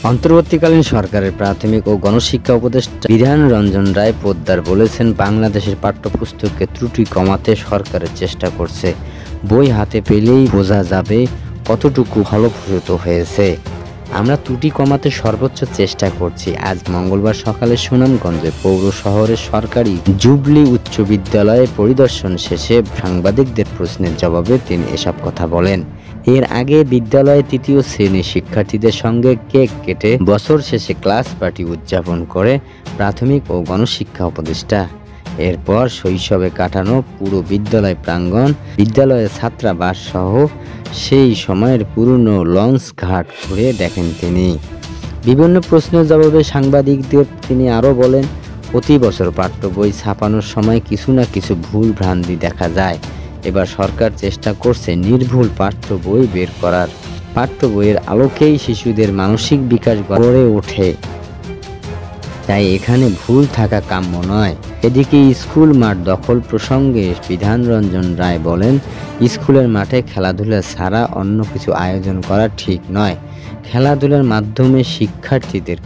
অন্তর্বর্তীকালীন সরকারের প্রাথমিক ও গণশিক্ষা উপদেষ্টা বিধান রঞ্জন রায় পোদ্দার বলেছেন, বাংলাদেশের পাঠ্যপুস্তকে ত্রুটি কমাতে সরকারের চেষ্টা করছে। বই হাতে পেলেই বোঝা যাবে কতটুকু ফলপ্রসূ হয়েছে। আমরা ত্রুটি কমাতে সর্বোচ্চ চেষ্টা করছি। আজ মঙ্গলবার সকালে সুনামগঞ্জে পৌর শহরের সরকারি জুবলি উচ্চ বিদ্যালয়ে পরিদর্শন শেষে সাংবাদিকদের প্রশ্নের জবাবে তিনি এসব কথা বলেন। এর আগে বিদ্যালয়ে তৃতীয় শ্রেণীর শিক্ষার্থীদের সঙ্গে কেক কেটে বছর শেষে ক্লাস পার্টি উদযাপন করে প্রাথমিক ও গণশিক্ষা উপদেষ্টা। এরপর শৈশবে কাটানো পুরো বিদ্যালয় প্রাঙ্গণ, বিদ্যালয়ের ছাত্রাবাস সহ সেই সময়ের পুরনো লঞ্চ ঘাট ঘুরে দেখেন তিনি। বিভিন্ন প্রশ্নের জবাবে সাংবাদিকদের তিনি আরও বলেন, প্রতি বছর পাঠ্য বই ছাপানোর সময় কিছু না কিছু ভুল ভ্রান্তি দেখা যায়। এবার সরকার চেষ্টা করছে নির্ভুল পাঠ্য বই বের করার। পাঠ্য বইয়ের আলোকেই শিশুদের মানসিক বিকাশ গড়ে ওঠে, তাই এখানে ভুল থাকা কাম্য নয়। এদিকে স্কুল মাঠ দখল প্রসঙ্গে বিধান রঞ্জন রায় বলেন, স্কুলের মাঠে খেলাধুলা ছাড়া অন্য কিছু আয়োজন করা ঠিক নয়। খেলাধুলার মাধ্যমে শিক্ষার্থীদের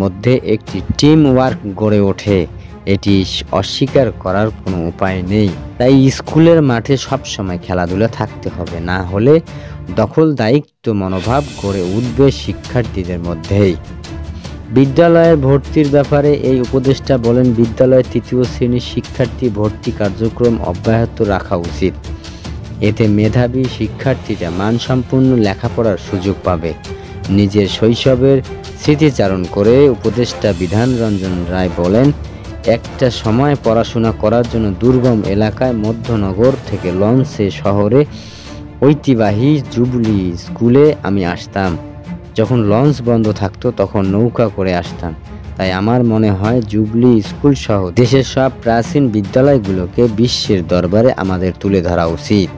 মধ্যে একটি টিম ওয়ার্ক গড়ে ওঠে, এটি অস্বীকার করার কোনো উপায় নেই। তাই স্কুলের মাঠে সবসময় খেলাধুলা থাকতে হবে, না হলে দখল দায়িত্ব মনোভাব গড়ে উঠবে শিক্ষার্থীদের মধ্যেই। বিদ্যালয়ের ভর্তির ব্যাপারে এই উপদেষ্টা বলেন, বিদ্যালয়ের তৃতীয় শ্রেণীর শিক্ষার্থী ভর্তি কার্যক্রম অব্যাহত রাখা উচিত। এতে মেধাবী শিক্ষার্থীরা মানসম্পন্ন লেখাপড়ার সুযোগ পাবে। নিজের শৈশবের স্মৃতিচারণ করে উপদেষ্টা বিধান রঞ্জন রায় বলেন, একটা সময় পড়াশোনা করার জন্য দুর্গম এলাকায় মধ্যনগর থেকে লঞ্চে শহরে ঐতিহ্যবাহী জুবলি স্কুলে আমি আসতাম। যখন লঞ্চ বন্ধ থাকতো তখন নৌকা করে আসতাম। তাই আমার মনে হয় জুবলি স্কুল সহ দেশের সব প্রাচীন বিদ্যালয়গুলোকে বিশ্বের দরবারে আমাদের তুলে ধরা উচিত।